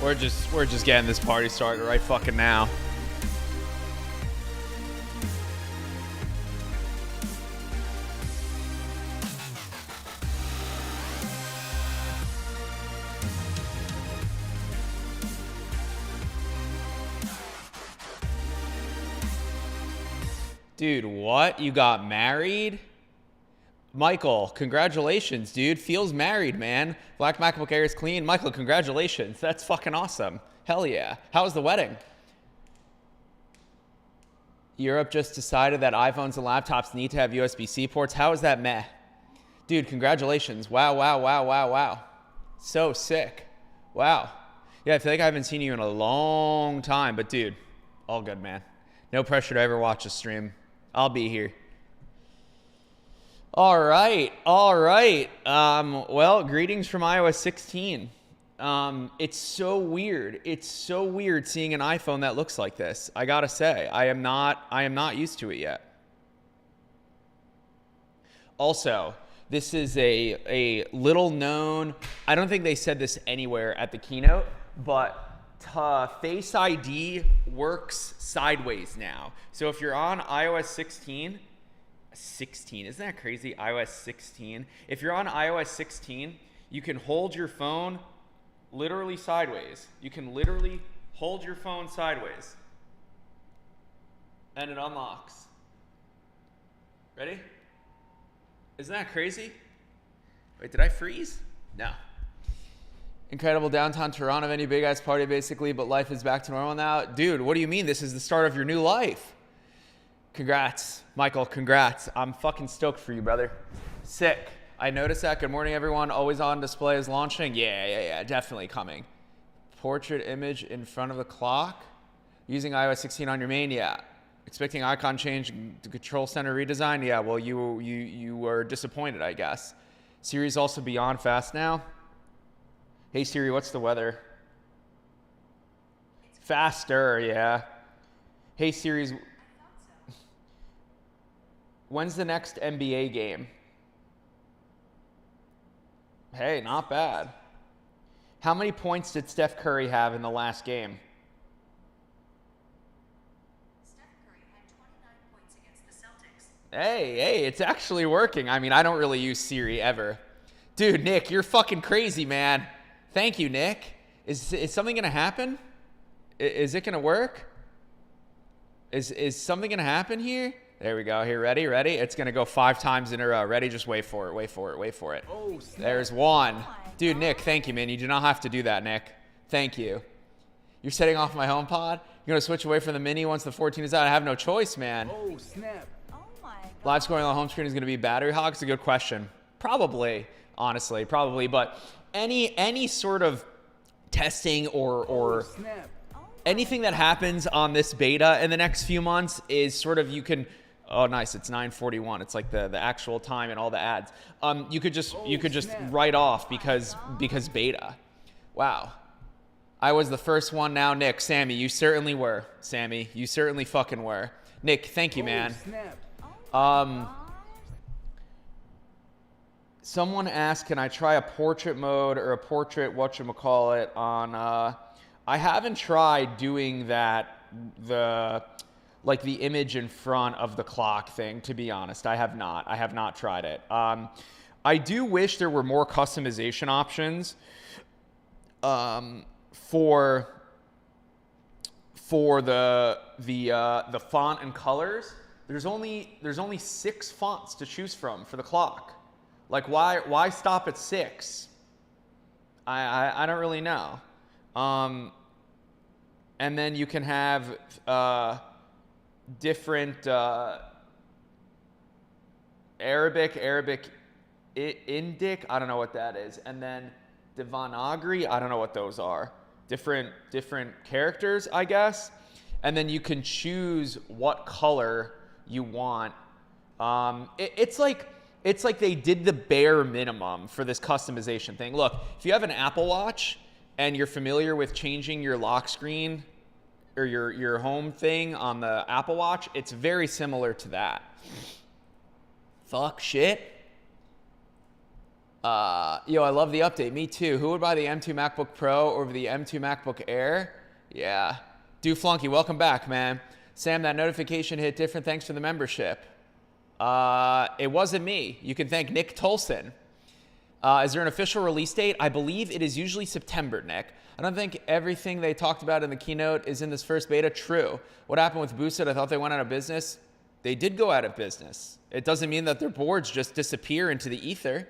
We're just getting this party started right fucking now. Dude, what? You got married? Michael, congratulations, dude. Feels married, man. Black MacBook Air is clean. Michael, congratulations. That's fucking awesome. Hell yeah. How was the wedding? Europe just decided that iPhones and laptops need to have USB-C ports. How is that meh? Dude, congratulations. Wow, wow, wow, wow, wow. So sick. Wow. Yeah, I feel like I haven't seen you in a long time, but dude, all good, man. No pressure to ever watch a stream. I'll be here. All right. Well, greetings from iOS 16. It's so weird. It's so weird seeing an iPhone that looks like this. I gotta say, I am not used to it yet. Also, this is a little known, I don't think they said this anywhere at the keynote, but Face ID works sideways now. So if you're on iOS 16, isn't that crazy? iOS 16. If you're on iOS 16, you can hold your phone literally sideways. You can literally hold your phone sideways. And it unlocks. Ready? Isn't that crazy? Wait, did I freeze? No. Incredible downtown Toronto venue, big ass party basically, but life is back to normal now. Dude, what do you mean? This is the start of your new life. Congrats, Michael, congrats. I'm fucking stoked for you, brother. Sick. I noticed that. Good morning, everyone. Always on display is launching. Yeah, definitely coming. Portrait image in front of the clock. Using iOS 16 on your main, yeah. Expecting icon change, control center redesign, yeah. Well, you were disappointed, I guess. Siri's also beyond fast now. Hey Siri, what's the weather? Faster, yeah. Hey Siri's. When's the next NBA game? Hey, not bad. How many points did Steph Curry have in the last game? Steph Curry had 29 points against the Celtics. Hey, it's actually working. I mean, I don't really use Siri ever. Dude, Nick, you're fucking crazy, man. Thank you, Nick. Is something gonna happen? Is it gonna work? Is something gonna happen here? There we go. Here, ready? It's gonna go 5 times in a row. Ready? Just wait for it. Oh, there's one. Dude, Nick, thank you, man. You do not have to do that, Nick. Thank you. You're setting off my HomePod? You're gonna switch away from the Mini once the 14 is out? I have no choice, man. Oh, snap. Oh my God. Live scoring on the home screen is gonna be battery hog? It's a good question. Probably, honestly, probably. But any sort of testing or Snap. anything that happens on this beta in the next few months is sort of, you can, oh nice, it's 9:41. It's like the actual time and all the ads. You could just write off because beta. Wow. I was the first one now, Nick. Sammy, you certainly were. Sammy, you certainly fucking were. Nick, thank you, man. Snap. Someone asked, can I try a portrait mode or a portrait whatchamacallit on, I haven't tried doing that, the image in front of the clock thing, to be honest. I have not tried it. I do wish there were more customization options for the font and colors. There's only 6 fonts to choose from for the clock. Like, why stop at 6? I don't really know. And then you can have different Arabic, Indic, I don't know what that is, and then Devanagari, I don't know what those are. Different characters, I guess. And then you can choose what color you want. It's like they did the bare minimum for this customization thing. Look, if you have an Apple Watch and you're familiar with changing your lock screen or your home thing on the Apple Watch, it's very similar to that. Fuck shit. Yo, I love the update. Me too. Who would buy the M2 MacBook Pro over the M2 MacBook Air? Yeah. Flunky, welcome back, man. Sam, that notification hit different. Thanks for the membership. It wasn't me. You can thank Nick Tolson. Is there an official release date? I believe it is usually September, Nick. I don't think everything they talked about in the keynote is in this first beta. True. What happened with Boosted? I thought they went out of business. They did go out of business. It doesn't mean that their boards just disappear into the ether.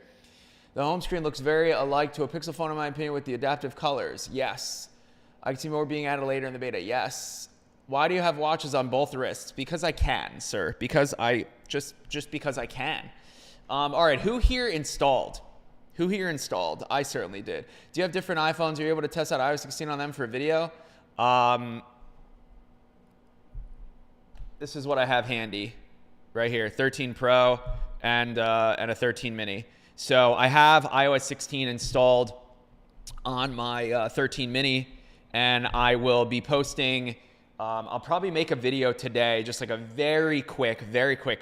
The home screen looks very alike to a Pixel phone, in my opinion, with the adaptive colors. Yes. I can see more being added later in the beta. Yes. Why do you have watches on both wrists? Because I can, sir. Because I just because I can. All right. Who here installed? Who here installed? I certainly did. Do you have different iPhones? Are you able to test out iOS 16 on them for a video? This is what I have handy right here. 13 Pro and a 13 Mini. So I have iOS 16 installed on my 13 Mini, and I will be posting. I'll probably make a video today, just like a very quick,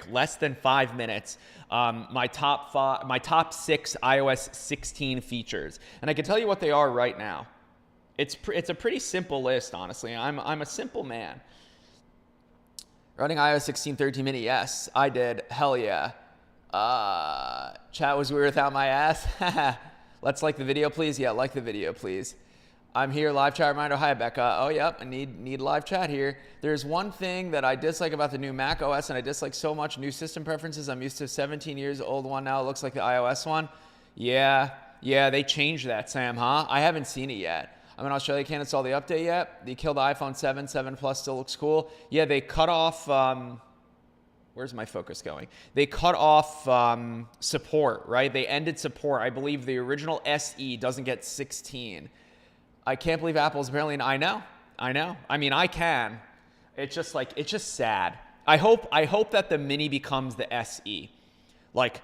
less than 5 minutes. My top 6 iOS 16 features, and I can tell you what they are right now. It's a pretty simple list, honestly. I'm a simple man. Running iOS 16 13 Mini, yes, I did. Hell yeah. Chat was weird without my ass. Let's like the video, please. Yeah, like the video, please. I'm here, live chat reminder. Hi, Becca. Oh, yep, I need live chat here. There's one thing that I dislike about the new Mac OS, and I dislike so much new system preferences. I'm used to 17 years old one now. It looks like the iOS one. Yeah, they changed that, Sam, huh? I haven't seen it yet. I'm in Australia, can't install the update yet. They killed the iPhone 7, 7 Plus still looks cool. Yeah, they cut off, where's my focus going? They cut off support, right? They ended support. I believe the original SE doesn't get 16. I can't believe Apple's apparently, I know. I mean, I can. It's just sad. I hope that the Mini becomes the SE. Like,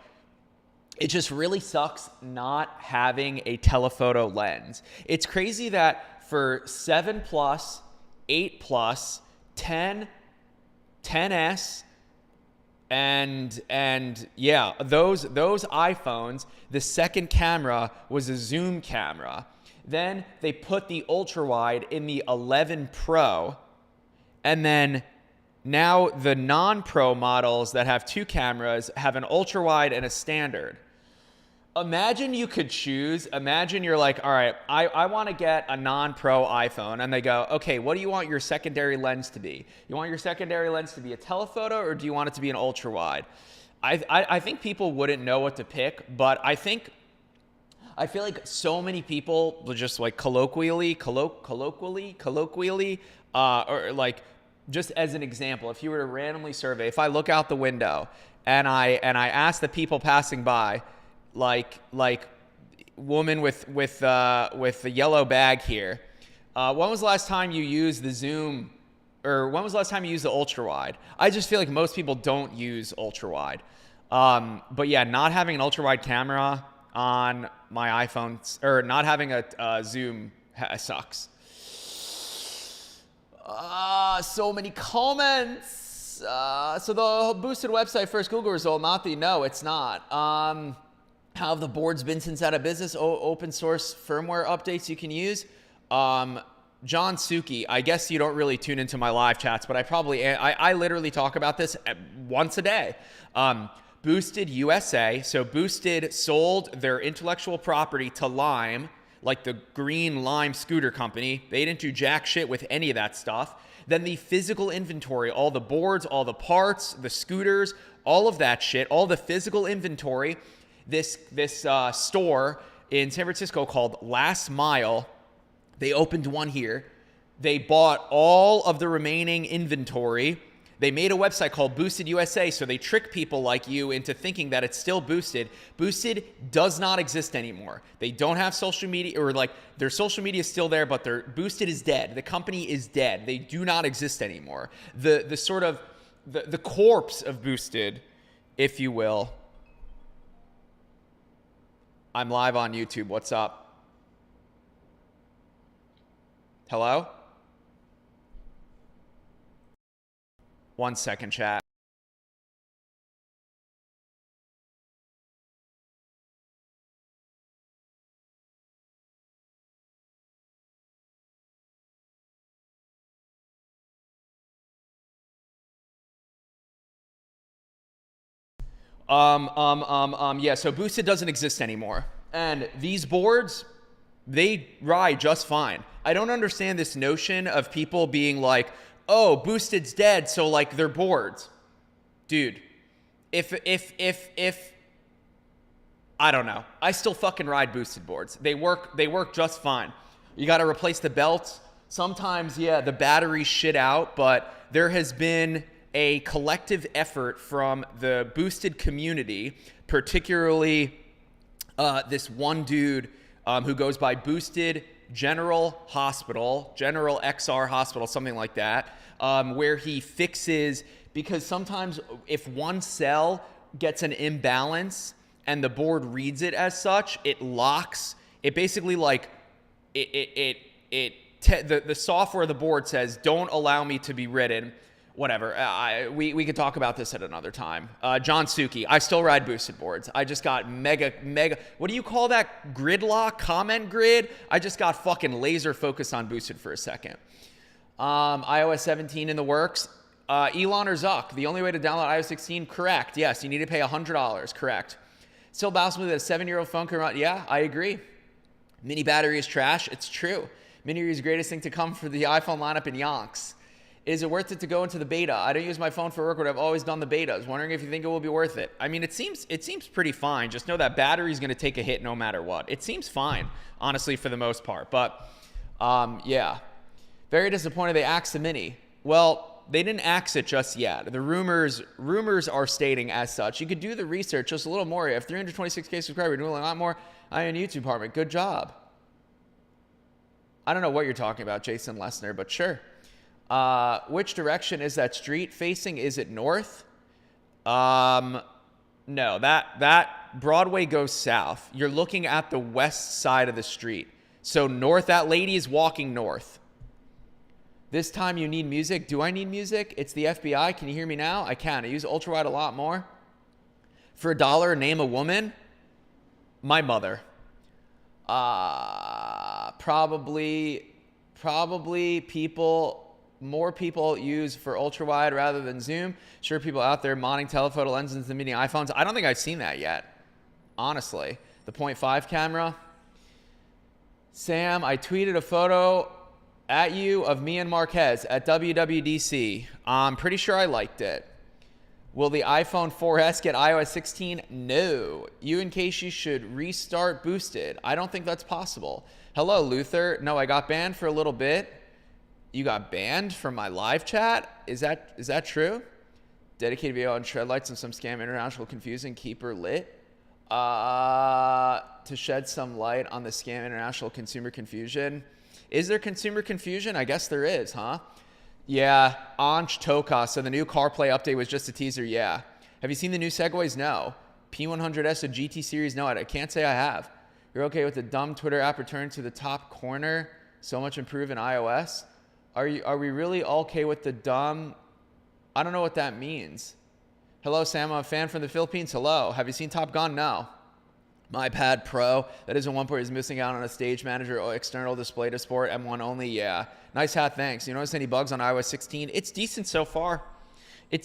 it just really sucks not having a telephoto lens. It's crazy that for 7 Plus, 8 Plus, 10, 10S, and yeah, those iPhones, the second camera was a zoom camera. Then they put the ultra wide in the 11 Pro, and then now the non-Pro models that have 2 cameras have an ultra wide and a standard. Imagine you could choose. Imagine you're like, all right, I want to get a non-Pro iPhone, and they go, okay, what do you want your secondary lens to be? You want your secondary lens to be a telephoto, or do you want it to be an ultra wide? I think people wouldn't know what to pick, but I feel like so many people will just like colloquially, or like just as an example, if you were to randomly survey, if I look out the window and I ask the people passing by, like woman with the yellow bag here, when was the last time you used the zoom, or when was the last time you used the ultra wide? I just feel like most people don't use ultra wide. But yeah, not having an ultra wide camera on my iPhone, or not having a zoom sucks. So many comments. So the boosted website first Google result, not the, no, it's not. How have the boards been since out of business? Open source firmware updates you can use. John Suki, I guess you don't really tune into my live chats, but I literally talk about this once a day. Boosted USA. So Boosted sold their intellectual property to Lime, like the green Lime scooter company. They didn't do jack shit with any of that stuff. Then the physical inventory, all the boards, all the parts, the scooters, all of that shit, all the physical inventory. This store in San Francisco called Last Mile, they opened one here. They bought all of the remaining inventory. They made a website called Boosted USA, so they trick people like you into thinking that it's still Boosted. Boosted does not exist anymore. They don't have social media, or like their social media is still there, but their Boosted is dead. The company is dead. They do not exist anymore. The sort of the corpse of Boosted, if you will. I'm live on YouTube. What's up? Hello? 1 second, chat. Yeah, so boosted doesn't exist anymore. And these boards, they ride just fine. I don't understand this notion of people being like, oh, boosted's dead, so like they're boards. Dude, if I don't know. I still fucking ride boosted boards. They work just fine. You got to replace the belts. Sometimes, yeah, the batteries shit out, but there has been a collective effort from the boosted community, particularly this one dude who goes by Boosted General Hospital, General XR Hospital, something like that, where he fixes, because sometimes if one cell gets an imbalance and the board reads it as such, it locks. It basically like the software of the board says, don't allow me to be written. Whatever. We could talk about this at another time. John Suki. I still ride boosted boards. I just got mega. What do you call that? Gridlock? Comment grid? I just got fucking laser focused on boosted for a second. iOS 17 in the works. Elon or Zuck. The only way to download iOS 16? Correct. Yes. You need to pay $100. Correct. Still baffles me that a 7-year-old phone can run. Yeah, I agree. Mini battery is trash. It's true. Mini is the greatest thing to come for the iPhone lineup in Yonks. Is it worth it to go into the beta? I don't use my phone for work, but I've always done the betas. Wondering if you think it will be worth it. I mean, it seems pretty fine. Just know that battery is going to take a hit no matter what. It seems fine, honestly, for the most part. But, yeah. Very disappointed they axed the Mini. Well, they didn't axe it just yet. The rumors are stating as such. You could do the research just a little more. You have 326K subscribers. You're doing a lot more on your YouTube department. Good job. I don't know what you're talking about, Jason Lesnar, but sure. Which direction is that street facing? Is it north? No, that Broadway goes south. You're looking at the west side of the street. So north, that lady is walking north. This time you need music. Do I need music? It's the FBI. Can you hear me now? I can. I use ultrawide a lot more. For $1, name a woman. My mother. Probably more people use for ultrawide rather than zoom. Sure, people out there modding telephoto lenses and mini iPhones. I don't think I've seen that yet, honestly. The 0.5 camera. Sam, I tweeted a photo at you of me and Marquez at WWDC. I'm pretty sure I liked it. Will the iPhone 4S get iOS 16? No. You and Casey should restart Boosted. I don't think that's possible. Hello, Luther. No, I got banned for a little bit. You got banned from my live chat? Is that true? Dedicated video on Treadlights and some scam international confusing keeper lit. To shed some light on the scam international consumer confusion. Is there consumer confusion? I guess there is, huh? Yeah, Anch Toka. So the new CarPlay update was just a teaser. Yeah. Have you seen the new Segways? No. P100S, a GT series? No, I can't say I have. You're okay with the dumb Twitter app return to the top corner? So much improved in iOS? Are we really okay with the dumb? I don't know what that means. Hello, Sam. I'm a fan from the Philippines. Hello. Have you seen Top Gun? No. My Pad Pro. That isn't one part is missing out on a stage manager or external display to support M1 only. Yeah. Nice hat. Thanks. You notice any bugs on iOS 16? It's decent so far. All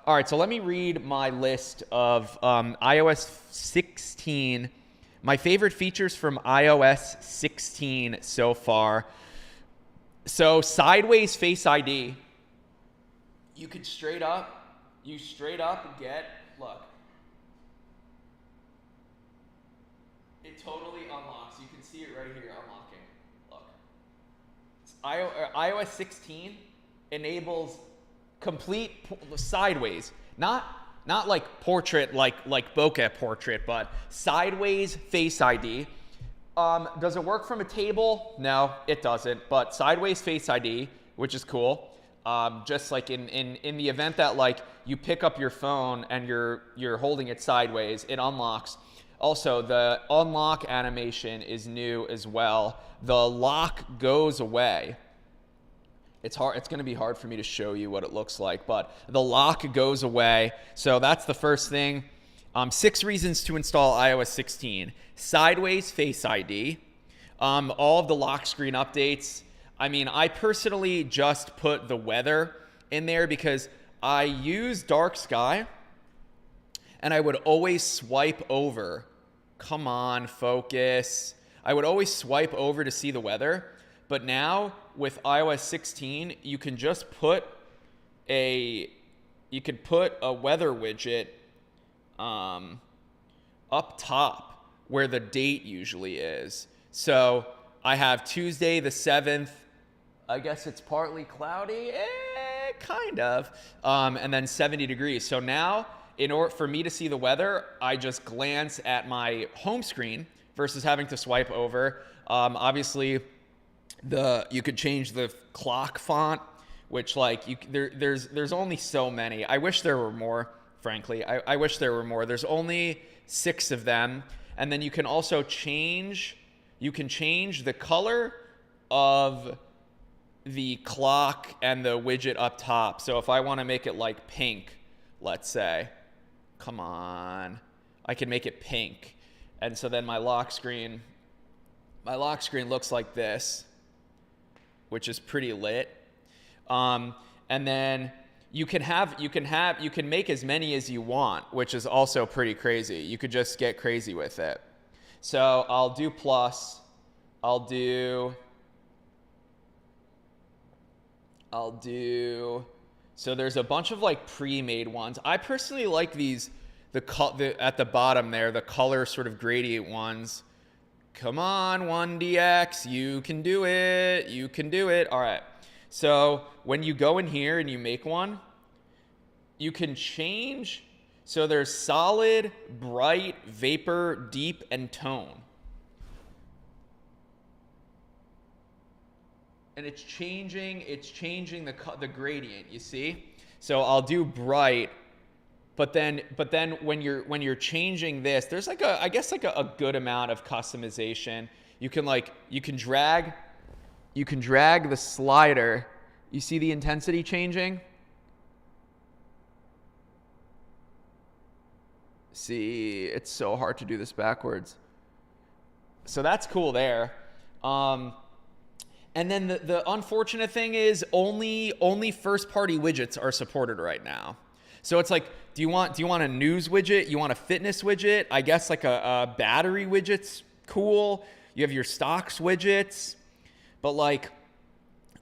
right. So let me read my list of iOS 16. My favorite features from iOS 16 so far. So sideways Face ID. You could straight up get, look. It totally unlocks. You can see it right here unlocking. Look. iOS 16 enables complete sideways. Not like portrait, like bokeh portrait, but sideways Face ID. Does it work from a table? No, it doesn't. But sideways Face ID, which is cool. Just like in the event that like you pick up your phone and you're holding it sideways, it unlocks. Also, the unlock animation is new as well. The lock goes away. It's hard. It's going to be hard for me to show you what it looks like, but the lock goes away. So that's the first thing. 6 reasons to install iOS 16. Sideways Face ID. All of the lock screen updates. I mean, I personally just put the weather in there because I use dark sky, and I would always swipe over. Come on, focus. I would always swipe over to see the weather. But now with iOS 16, you can just put a weather widget up top where the date usually is. So I have Tuesday the 7th. I guess it's partly cloudy, kind of, and then 70 degrees. So now, in order for me to see the weather, I just glance at my home screen versus having to swipe over. Obviously, you could change the clock font, which there's only so many. I wish there were more, frankly. I wish there were more. There's only 6 of them, and then you can also change the color of the clock and the widget up top. So if I want to make it like pink, let's say, come on, I can make it pink. And so then my lock screen looks like this, which is pretty lit. And then you can make as many as you want, which is also pretty crazy. You could just get crazy with it. So I'll do plus, so there's a bunch of like pre-made ones. I personally like these, at the bottom there, the color sort of gradient ones. Come on, 1DX, you can do it. All right. So when you go in here and you make one, you can change. So there's solid, bright, vapor, deep, and tone. And it's changing the gradient, you see? So I'll do bright, but then when you're changing this, there's I guess a good amount of customization. You can drag the slider. You see the intensity changing? See, it's so hard to do this backwards. So that's cool there. And then the unfortunate thing is only first-party widgets are supported right now. So it's like, do you want a news widget? You want a fitness widget? I guess like a battery widget's cool. You have your stocks widgets, but like,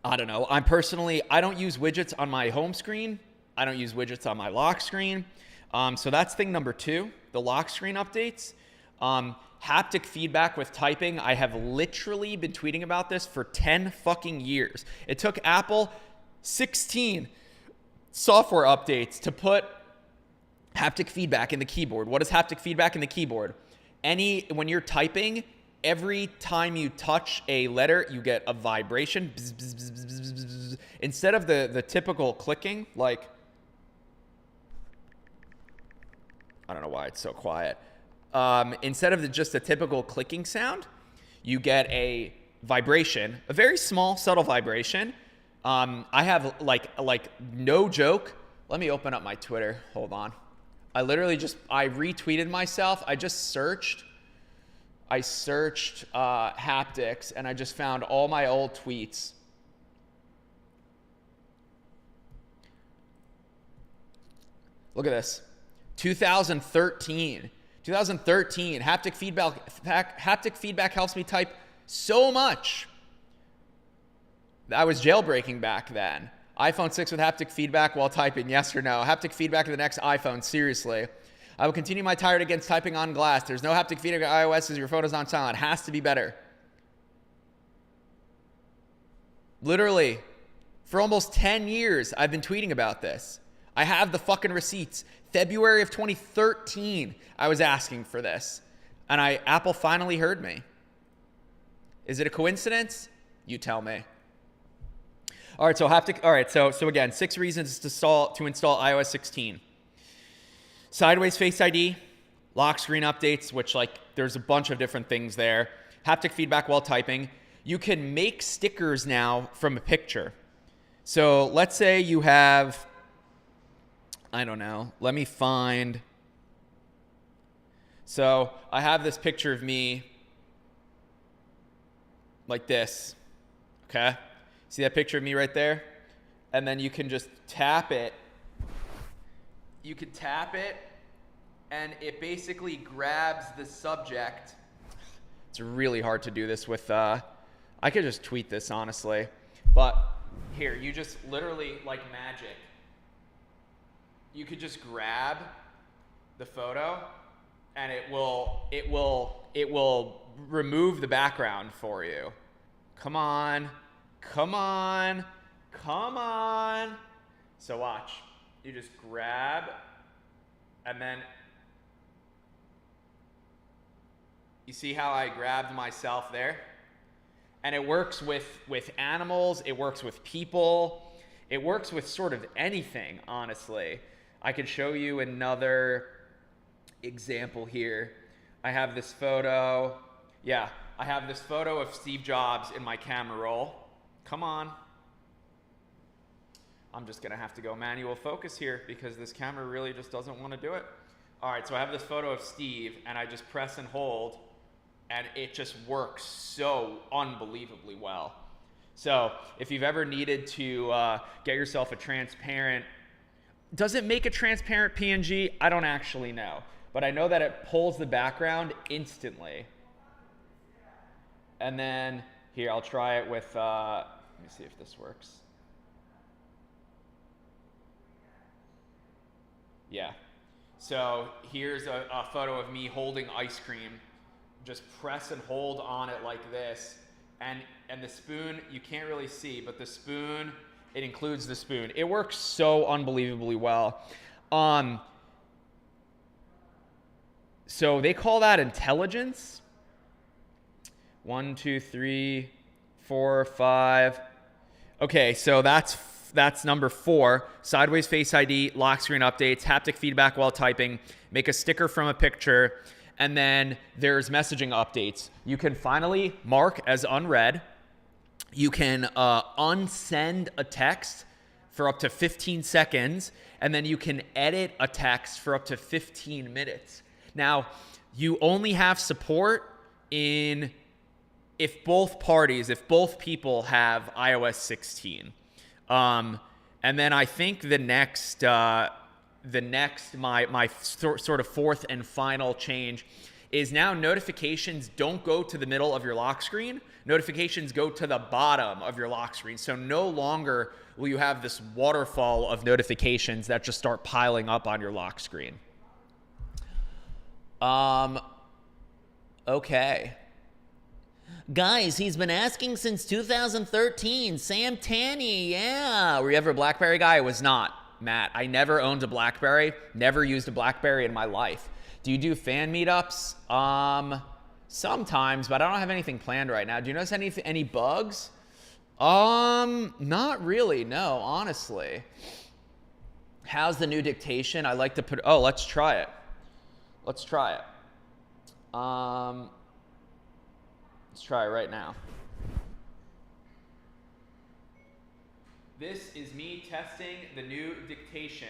I don't know. I don't use widgets on my home screen. I don't use widgets on my lock screen. So that's thing number 2, the lock screen updates. Haptic feedback with typing. I have literally been tweeting about this for 10 fucking years. It took Apple 16 software updates to put haptic feedback in the keyboard. What is haptic feedback in the keyboard? When you're typing, every time you touch a letter, you get a vibration. Bzz, bzz, bzz, bzz, bzz, bzz. Instead of the typical clicking, like, I don't know why it's so quiet. Instead of just a typical clicking sound, you get a vibration, a very small, subtle vibration. I have like no joke. Let me open up my Twitter. Hold on. I retweeted myself. I searched haptics, and I just found all my old tweets. Look at this. 2013, haptic feedback helps me type so much. I was jailbreaking back then. iPhone 6 with haptic feedback while typing, yes or no? Haptic feedback of the next iPhone, seriously. I will continue my tirade against typing on glass. There's no haptic feedback on iOS as your phone's on silent. Has to be better. Literally, for almost 10 years, I've been tweeting about this. I have the fucking receipts. February of 2013, I was asking for this. And Apple finally heard me. Is it a coincidence? You tell me. All right, so again, 6 reasons to install iOS 16. Sideways Face ID, lock screen updates, which there's a bunch of different things there. Haptic feedback while typing. You can make stickers now from a picture. So let's say you have, I don't know, let me find. So I have this picture of me like this, okay? See that picture of me right there? And then you can just tap it you could tap it, and it basically grabs the subject. It's really hard to do this with, I could just tweet this, honestly. But here, you just literally, like magic, you could just grab the photo, and it will remove the background for you. Come on, come on, come on. So watch, you just grab, and then you see how I grabbed myself there? And it works with animals, it works with people, it works with sort of anything, honestly. I could show you another example here. I have this photo. Yeah, I have this photo of Steve Jobs in my camera roll. Come on. I'm just gonna have to go manual focus here because this camera really just doesn't want to do it. All right, so I have this photo of Steve, and I just press and hold, and it just works so unbelievably well. So if you've ever needed to get yourself a transparent, does it make a transparent PNG? I don't actually know, but I know that it pulls the background instantly. And then here, I'll try it with, let me see if this works. Yeah. So here's a photo of me holding ice cream. Just press and hold on it like this. And the spoon, you can't really see, but the spoon, it includes the spoon. It works so unbelievably well. So they call that intelligence. 1, 2, 3, 4, 5. Okay, so that's number 4. Sideways Face ID, lock screen updates, haptic feedback while typing, make a sticker from a picture, and then there's messaging updates. You can finally mark as unread. You can unsend a text for up to 15 seconds, and then you can edit a text for up to 15 minutes. Now, you only have support if both people have iOS 16. And then I think the next my sort of fourth and final change is now notifications don't go to the middle of your lock screen. Notifications go to the bottom of your lock screen. So no longer will you have this waterfall of notifications that just start piling up on your lock screen. Okay. Guys, he's been asking since 2013. Sam Tanny, yeah. Were you ever a BlackBerry guy? I was not, Matt. I never owned a BlackBerry. Never used a BlackBerry in my life. Do you do fan meetups? Sometimes, but I don't have anything planned right now. Do you notice any bugs? Not really, no, honestly. How's the new dictation? I like to put, oh, let's try it. Let's try it. Let's try it right now. This is me testing the new dictation.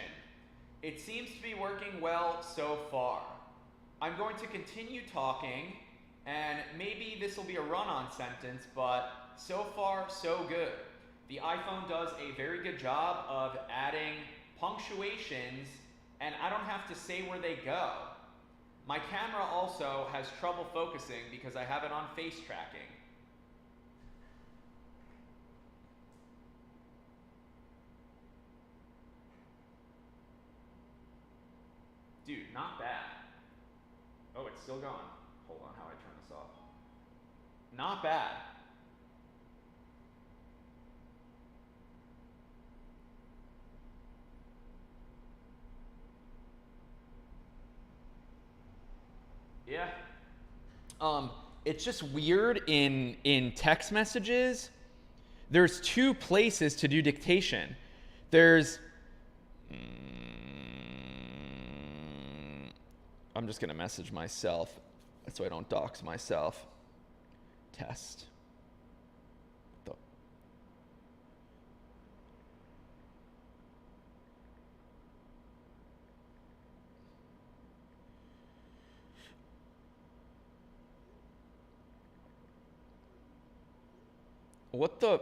It seems to be working well so far. I'm going to continue talking, and maybe this will be a run-on sentence, but so far, so good. The iPhone does a very good job of adding punctuations, and I don't have to say where they go. My camera also has trouble focusing because I have it on face tracking. Dude, not bad. Oh, it's still going. Hold on, how do I turn this off? Not bad. Yeah. It's just weird in text messages. There's 2 places to do dictation. There's I'm just gonna message myself so I don't dox myself. Test. What the?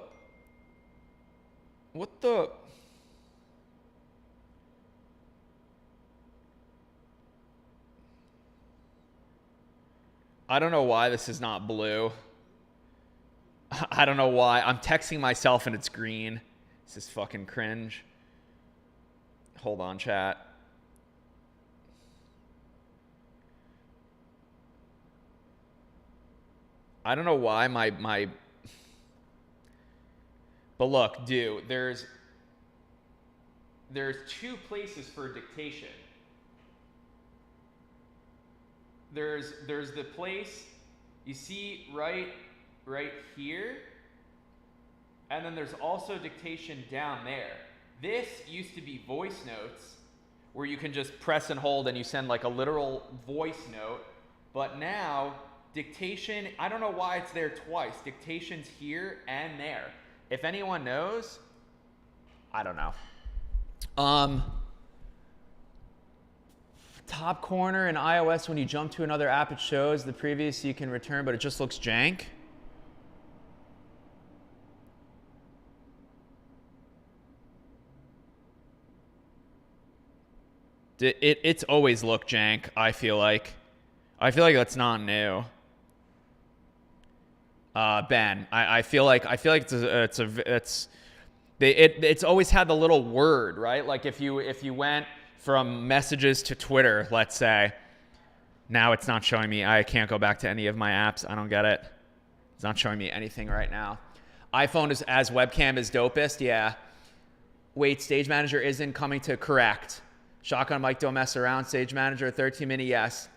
I don't know why this is not blue. I don't know why. I'm texting myself and it's green. This is fucking cringe. Hold on, chat. I don't know why my but look, dude, there's two places for dictation. There's the place you see right here, and then there's also dictation down there. This used to be voice notes where you can just press and hold and you send like a literal voice note, but now dictation, I don't know why it's there twice. Dictation's here and there. If anyone knows, I don't know. Top corner in iOS, when you jump to another app, it shows the previous you can return, but it just looks jank. It's always looked jank, I feel like. I feel like that's not new. Ben, I feel like it's always had the little word, right? Like if you went from messages to Twitter, let's say, now it's not showing me. I can't go back to any of my apps. I don't get it. It's not showing me anything right now. iPhone is as webcam is dopest. Yeah. Wait, Stage Manager isn't coming to correct. Shotgun mic, don't mess around. Stage Manager, 13-minute, yes.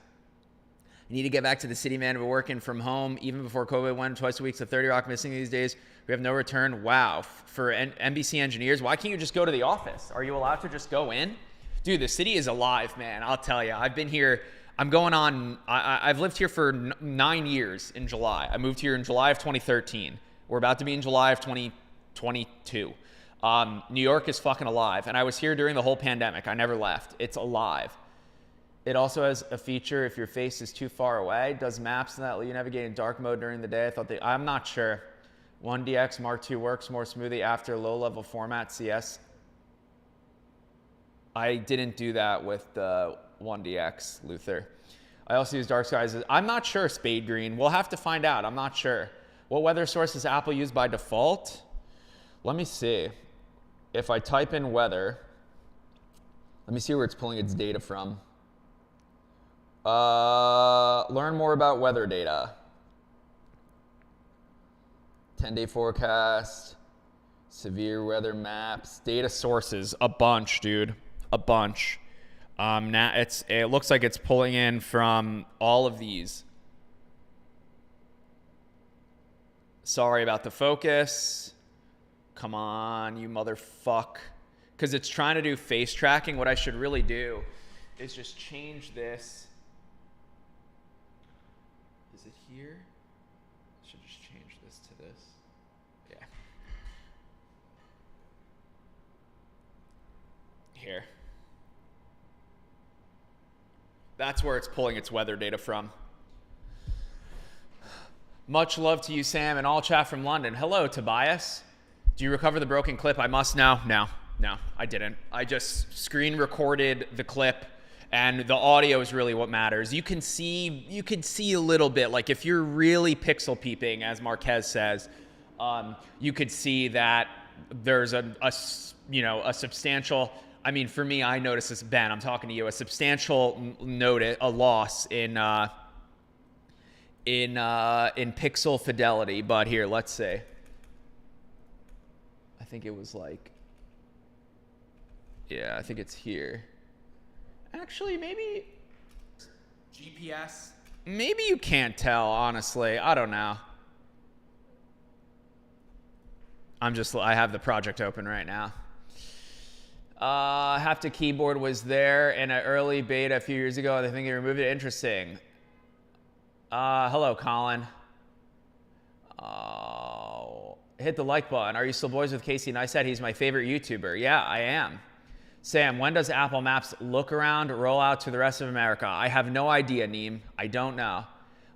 You need to get back to the city, man. We're working from home even before COVID went twice a week. So 30 Rock missing these days. We have no return. Wow. For NBC engineers, why can't you just go to the office? Are you allowed to just go in? Dude, the city is alive, man. I'll tell you. I've been here. I'm going on. I've lived here for 9 years in July. I moved here in July of 2013. We're about to be in July of 2022. New York is fucking alive. And I was here during the whole pandemic. I never left. It's alive. It also has a feature if your face is too far away. Does maps and that let you navigate in dark mode during the day? I'm not sure. 1DX Mark II works more smoothly after low-level format CS. I didn't do that with the 1DX, Luther. I also use dark skies. I'm not sure, Spade Green. We'll have to find out. I'm not sure. What weather source does Apple use by default? Let me see. If I type in weather, let me see where it's pulling its data from. Learn more about weather data. 10-day forecast, severe weather maps, data sources, a bunch, dude, a bunch. Now it looks like it's pulling in from all of these. Sorry about the focus. Come on, you motherfuck. Because it's trying to do face tracking. What I should really do is just change this. Is it here? I should just change this to this. Yeah. Here. That's where it's pulling its weather data from. Much love to you, Sam, and all chat from London. Hello, Tobias. Do you recover the broken clip? I must now. No, I didn't. I just screen recorded the clip, and the audio is really what matters. You can see a little bit, like if you're really pixel peeping, as Marquez says, you could see that there's a substantial. I mean, for me, I noticed this, Ben. I'm talking to you. A substantial a loss in pixel fidelity. But here, let's see. I think it was like, yeah, I think it's here. Actually, maybe GPS. Maybe you can't tell, honestly. I don't know. I have the project open right now. Haptic keyboard was there in an early beta a few years ago. I think they removed it. Interesting. Hello, Colin. Hit the like button. Are you still boys with Casey Neistat? He's my favorite YouTuber. Yeah, I am. Sam, when does Apple Maps look around roll out to the rest of America? I have no idea, Neem. I don't know.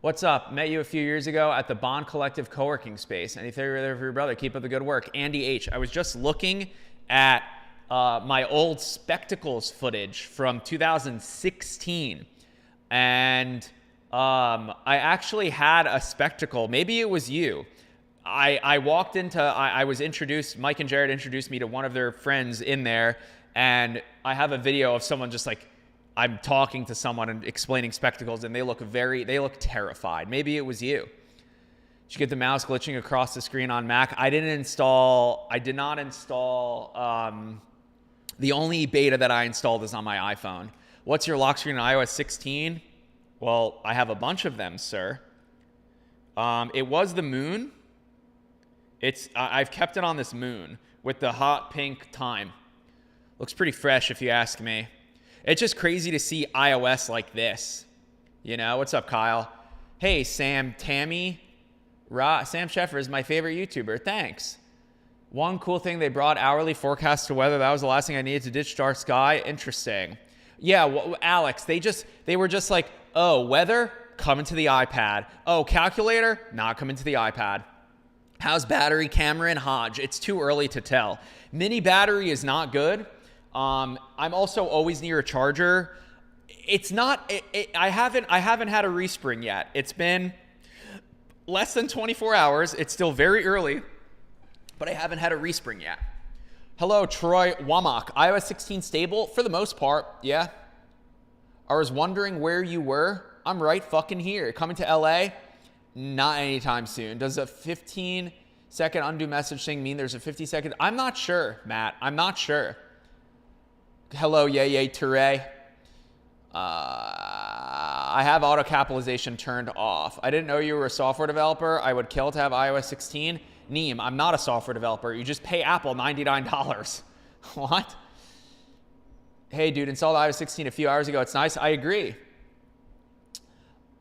What's up? Met you a few years ago at the Bond Collective co-working space. Anything there for your brother? Keep up the good work. Andy H. I was just looking at my old Spectacles footage from 2016. And I actually had a spectacle. Maybe it was you. I walked into, I was introduced, Mike and Jared introduced me to one of their friends in there, and I have a video of someone just like, I'm talking to someone and explaining spectacles, and they look terrified. Maybe it was you. Did you get the mouse glitching across the screen on Mac? I did not install, the only beta that I installed is on my iPhone. What's your lock screen on iOS 16? Well, I have a bunch of them, sir. It was the moon. I've kept it on this moon with the hot pink time. Looks pretty fresh if you ask me. It's just crazy to see iOS like this. You know, what's up, Kyle? Hey, Sam Tammy. Sam Sheffer is my favorite YouTuber. Thanks. One cool thing, they brought hourly forecasts to weather. That was the last thing I needed to ditch dark sky. Interesting. Yeah, well, Alex, they were just like, oh, weather, coming to the iPad. Oh, calculator, not coming to the iPad. How's battery, Cameron, Hodge? It's too early to tell. Mini battery is not good. I'm also always near a charger. It's not. I haven't had a respring yet. It's been less than 24 hours. It's still very early, but I haven't had a respring yet. Hello, Troy Wamak. iOS 16 stable for the most part. Yeah. I was wondering where you were. I'm right fucking here. Coming to LA? Not anytime soon. Does a 15-second undo message thing mean there's a 50-second? I'm not sure, Matt. I'm not sure. Hello, Yay Touré. I have auto capitalization turned off. I didn't know you were a software developer. I would kill to have iOS 16. Neem, I'm not a software developer. You just pay Apple $99. What? Hey, dude, installed iOS 16 a few hours ago. It's nice. I agree.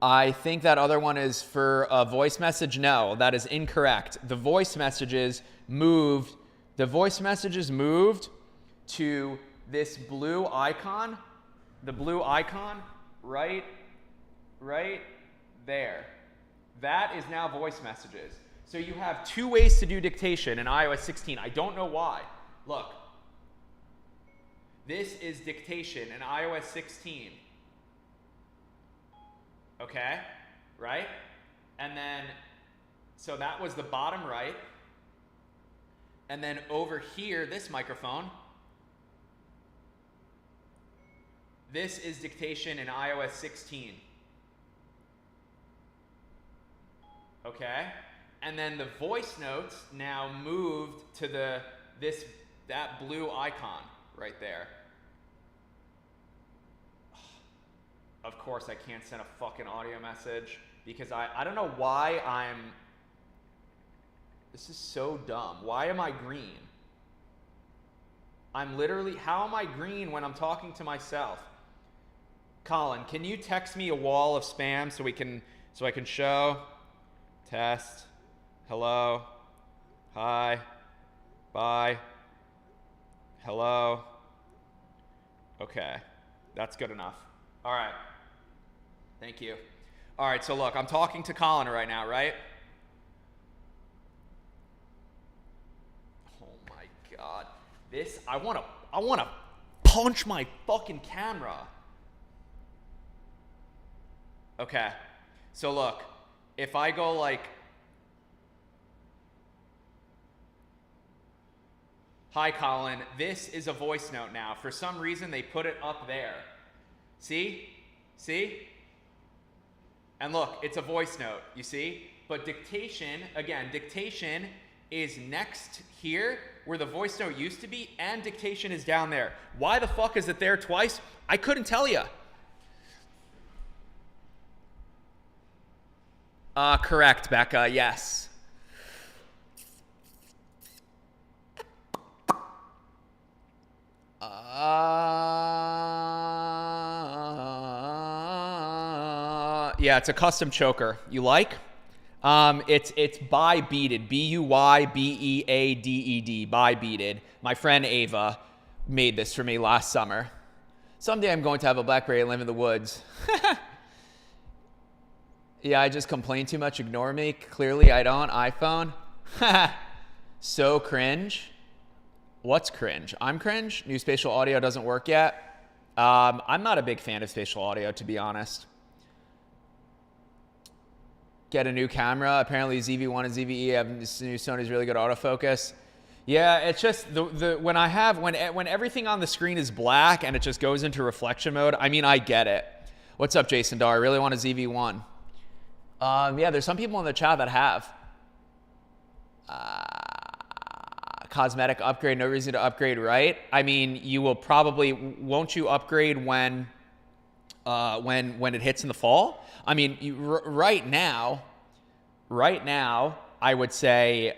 I think that other one is for a voice message. No, that is incorrect. The voice messages moved. The voice messages moved to this blue icon. The blue icon right there. That is now voice messages. So you have two ways to do dictation in iOS 16. I don't know why. Look. This is dictation in iOS 16. Okay? Right? And then, so that was the bottom right. And then over here, this microphone. This is dictation in iOS 16. Okay? And then the voice notes now moved to that blue icon right there. Of course, I can't send a fucking audio message because I don't know why this is so dumb. Why am I green? I'm literally, how am I green when I'm talking to myself? Colin, can you text me a wall of spam so I can show? Test. Hello. Hi. Bye. Hello. Okay. That's good enough. All right. Thank you. All right, so look, I'm talking to Colin right now, right? Oh my God. This, I want to punch my fucking camera. Okay. So look, if I go like, hi Colin, this is a voice note now. For some reason, they put it up there. See? See? And look, it's a voice note, you see? But dictation, again, dictation is next here where the voice note used to be, and dictation is down there. Why the fuck is it there twice? I couldn't tell you. Correct, Becca, yes. Yeah, it's a custom choker. You like? It's by beaded. Buybeadded. By beaded. My friend Ava made this for me last summer. Someday I'm going to have a BlackBerry and live in the woods. Yeah, I just complain too much. Ignore me. Clearly, I don't. iPhone. So cringe. What's cringe? I'm cringe. New spatial audio doesn't work yet. I'm not a big fan of spatial audio, to be honest. get a new camera. Apparently ZV-1 and ZV-E have this new Sony's really good autofocus. Yeah, it's just when everything on the screen is black and it just goes into reflection mode. I mean, I get it. What's up, Jason Dar? I really want a ZV-1. Yeah, there's some people in the chat that have. Cosmetic upgrade, no reason to upgrade, right? I mean, you will probably, won't you upgrade when it hits in the fall? I mean, right now, I would say,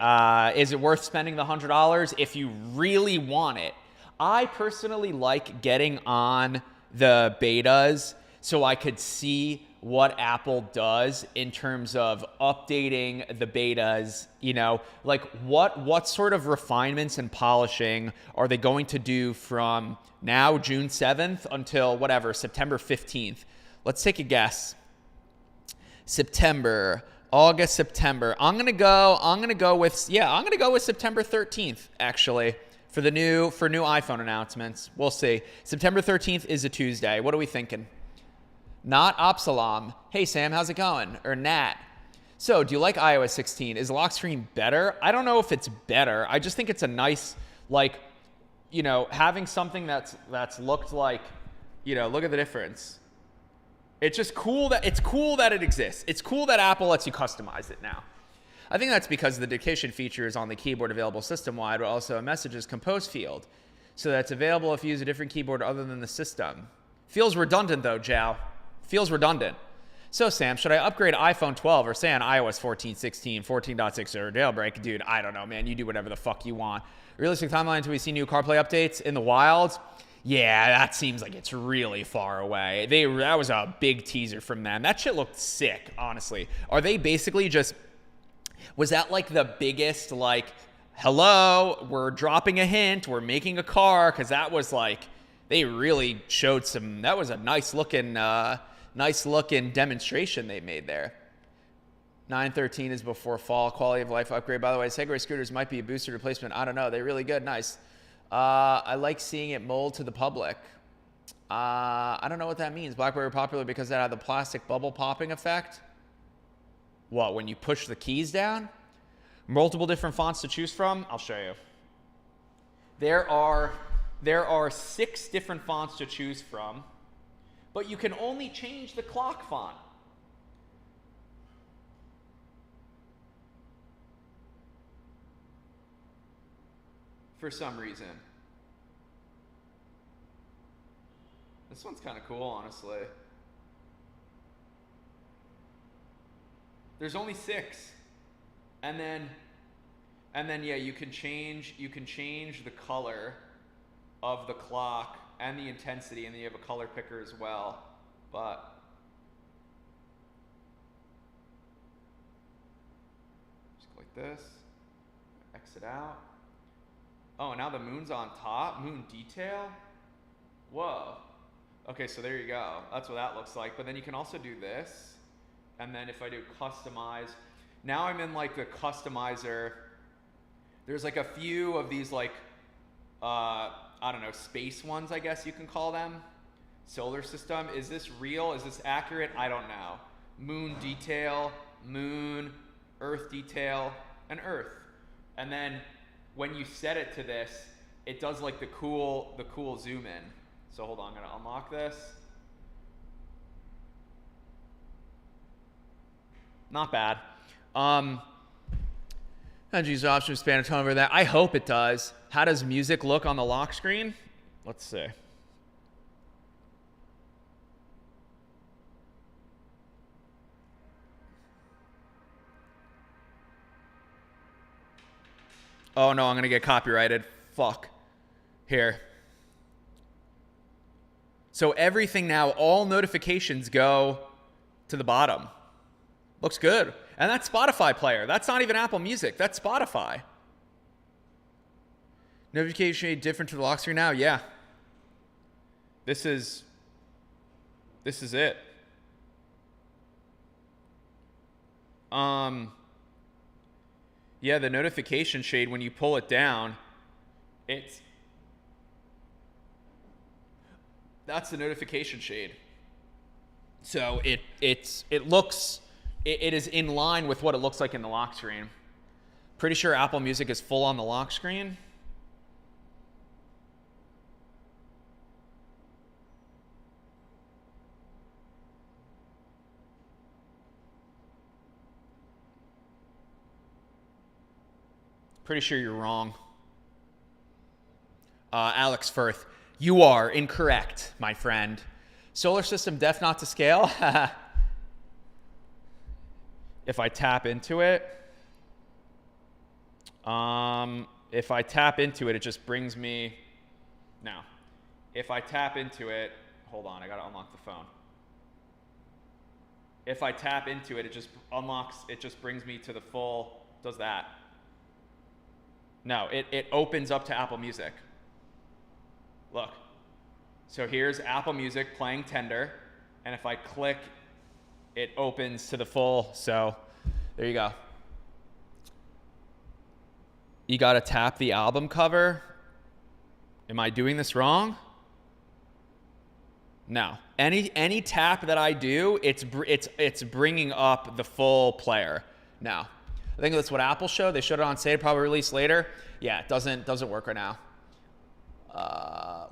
is it worth spending the $100 if you really want it? I personally like getting on the betas so I could see what Apple does in terms of updating the betas, you know, like what sort of refinements and polishing are they going to do from now, June 7th, until whatever, September 15th. Let's take a guess. August, September. I'm gonna go with September 13th, actually, for new iPhone announcements. We'll see. September 13th is a Tuesday. What are we thinking? Not Absalom. Hey, Sam, how's it going? Or Nat. So, do you like iOS 16? Is the lock screen better? I don't know if it's better. I just think it's a nice, like, you know, having something that's looked like, you know, look at the difference. It's just cool that it exists. It's cool that Apple lets you customize it now. I think that's because the dictation feature is on the keyboard available system-wide, but also a messages compose field. So that's available if you use a different keyboard other than the system. Feels redundant though, Jao. Feels redundant. So Sam, should I upgrade iPhone 12 or say on iOS 14, 16, 14.6 or jailbreak? Dude, I don't know, man. You do whatever the fuck you want. Realistic timeline until we see new CarPlay updates in the wild? Yeah, that seems like it's really far away. That was a big teaser from them. That shit looked sick, honestly. Are they basically just... Was that like the biggest, like, hello, we're dropping a hint, we're making a car? Because that was like... They really showed some... That was a nice looking demonstration they made there. 913 is before fall. Quality of life upgrade. By the way, Segway scooters might be a booster replacement. I don't know. They're really good. Nice. I like seeing it mold to the public. I don't know what that means. BlackBerry popular because it had the plastic bubble popping effect. What, when you push the keys down? Multiple different fonts to choose from? I'll show you. There are 6 different fonts to choose from, but you can only change the clock font. For some reason. This one's kind of cool, honestly. There's only 6. And then yeah, you can change the color of the clock and the intensity, and then you have a color picker as well. But just click this, exit out. Oh, now the moon's on top. Moon detail. Whoa. Okay, so there you go. That's what that looks like. But then you can also do this. And then if I do customize, now I'm in like the customizer. There's like a few of these like, I don't know, space ones, I guess you can call them. Solar system. Is this real? Is this accurate? I don't know. Moon detail, moon, earth detail, and earth. And then when you set it to this, it does like the cool zoom in. So hold on, I'm gonna unlock this. Not bad. Geez, option expand a ton over that. I hope it does. How does music look on the lock screen? Let's see. Oh no, I'm gonna get copyrighted. Fuck. Here. So everything now, all notifications go to the bottom. Looks good. And that's Spotify player. That's not even Apple Music. That's Spotify. Notification shade different to the lock screen now? Yeah. This is it. Yeah, the notification shade, when you pull it down, that's the notification shade. So it looks it is in line with what it looks like in the lock screen. Pretty sure Apple Music is full on the lock screen. Pretty sure you're wrong. Alex Firth, you are incorrect, my friend. Solar system def not to scale. If I tap into it, it just brings me. No. If I tap into it, hold on, I gotta unlock the phone. If I tap into it, it just unlocks, it just brings me to the full, does that. No, it opens up to Apple Music. Look. So here's Apple Music playing Tender, and if I click, it opens to the full, so there you go. You gotta tap the album cover. Am I doing this wrong? No. Any tap that I do, it's bringing up the full player. No. I think that's what Apple showed. They showed it on stage, probably released later. Yeah, it doesn't work right now.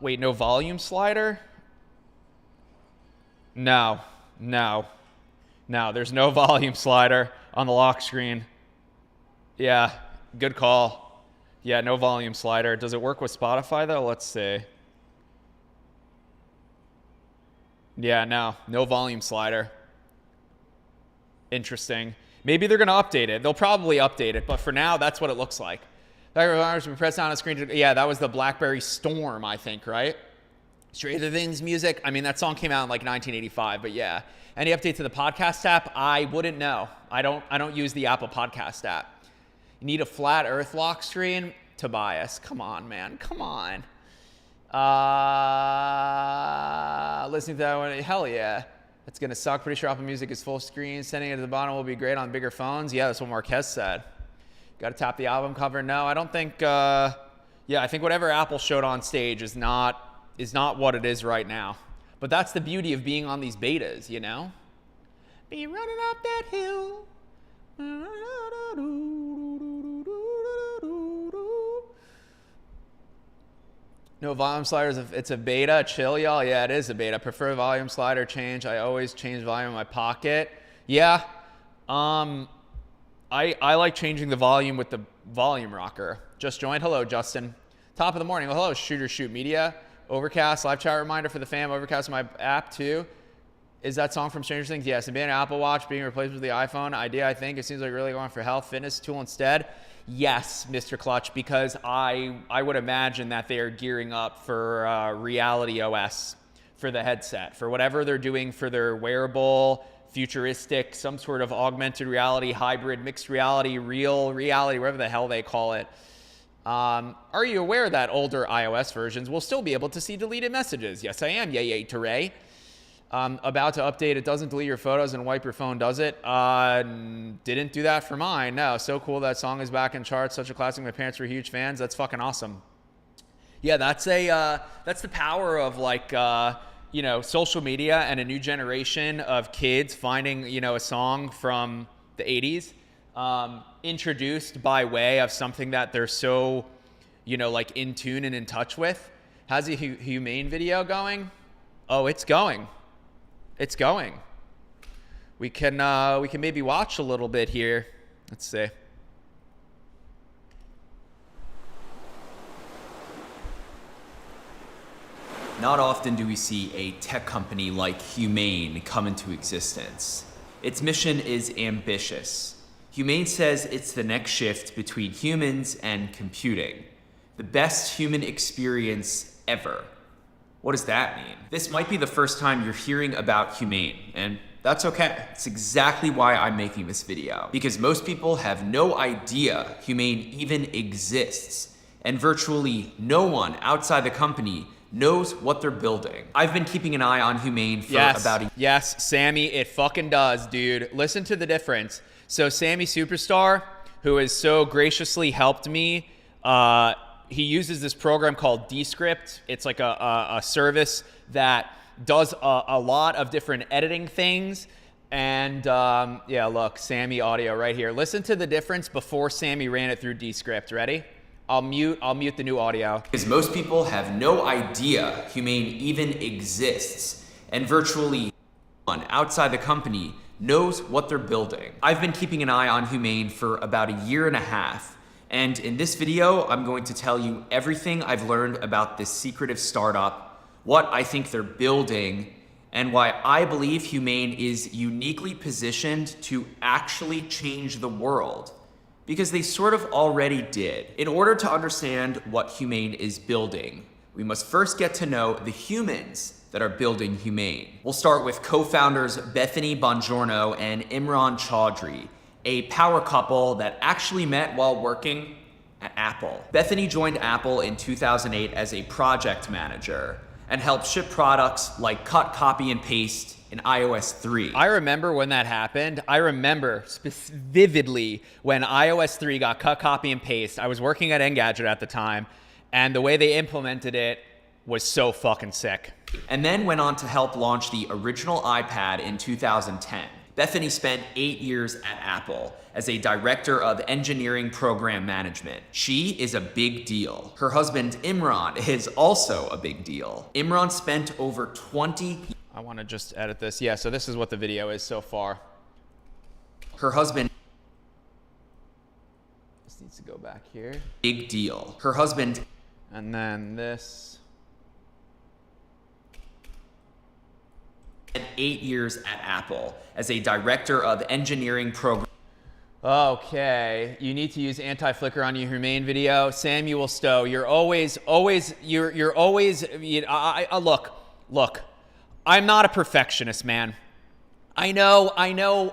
Wait, no volume slider? No, there's no volume slider on the lock screen. Yeah, good call. Yeah, no volume slider. Does it work with Spotify though? Let's see. Yeah, no volume slider. Interesting. Maybe they're going to update it. They'll probably update it, but for now, that's what it looks like. Press down on a screen. Yeah, that was the BlackBerry Storm, I think, right? Stranger Things music. I mean, that song came out in like 1985, but yeah. Any update to the podcast app? I wouldn't know. I don't use the Apple Podcast app. You need a flat Earth lock screen? Tobias, come on, man. Come on. Listening to that one, hell yeah. It's going to suck. Pretty sure Apple Music is full screen. Sending it to the bottom will be great on bigger phones. Yeah, that's what Marquez said. Got to tap the album cover. No, I don't think... I think whatever Apple showed on stage is not what it is right now. But that's the beauty of being on these betas, you know? Be running up that hill. No volume sliders. If it's a beta, chill, y'all. Yeah, it is a beta. Prefer volume slider change. I always change volume in my pocket. Yeah. I like changing the volume with the volume rocker. Just joined. Hello, Justin. Top of the morning. Oh, hello, Shooter Shoot Media. Overcast, live chat reminder for the fam. Overcast on my app too. Is that song from Stranger Things? Yes. And being an Apple Watch being replaced with the iPhone idea, I think it seems like really going for health, fitness tool instead. Yes, Mr. Clutch, because I would imagine that they are gearing up for Reality OS for the headset, for whatever they're doing for their wearable, futuristic, some sort of augmented reality, hybrid, mixed reality, real reality, whatever the hell they call it. Are you aware that older iOS versions will still be able to see deleted messages? Yes, I am. Yay, Teray. About to update. It doesn't delete your photos and wipe your phone, does it? Didn't do that for mine. No. So cool that song is back in charts. Such a classic. My parents were huge fans. That's fucking awesome. Yeah, that's the power of social media and a new generation of kids finding, a song from the 80s, introduced by way of something that they're so, in tune and in touch with. How's the Humane video going? Oh, it's going. It's going. We can maybe watch a little bit here. Let's see. Not often do we see a tech company like Humane come into existence. Its mission is ambitious. Humane says it's the next shift between humans and computing. The best human experience ever. What does that mean? This might be the first time you're hearing about Humane, and that's okay. It's exactly why I'm making this video, because most people have no idea Humane even exists, and virtually no one outside the company knows what they're building. I've been keeping an eye on Humane for about a year. Yes, Sammy, it fucking does, dude. Listen to the difference. So Sammy Superstar, who has so graciously helped me, he uses this program called Descript. It's like a service that does a lot of different editing things. And yeah, look, Sammy audio right here. Listen to the difference before Sammy ran it through Descript. Ready? I'll mute the new audio. Because most people have no idea Humane even exists, and virtually no one outside the company knows what they're building. I've been keeping an eye on Humane for about a year and a half, and in this video, I'm going to tell you everything I've learned about this secretive startup, what I think they're building, and why I believe Humane is uniquely positioned to actually change the world. Because they sort of already did. In order to understand what Humane is building, we must first get to know the humans that are building Humane. We'll start with co-founders Bethany Bongiorno and Imran Chaudhry, a power couple that actually met while working at Apple. Bethany joined Apple in 2008 as a project manager and helped ship products like cut, copy, and paste in iOS 3. I remember when that happened. I remember vividly when iOS 3 got cut, copy, and paste. I was working at Engadget at the time, and the way they implemented it was so fucking sick. And then went on to help launch the original iPad in 2010. Bethany spent 8 years at Apple as a director of engineering program management. She is a big deal. Her husband Imran is also a big deal. Imran spent over 20 I want to just edit this. Yeah, so this is what the video is so far. Her husband This needs to go back here. big deal. Her husband And then this. spent 8 years at Apple as a director of engineering program. Okay, you need to use anti-flicker on your Humane video. Samuel Stowe, you're always, look, I'm not a perfectionist, man. I know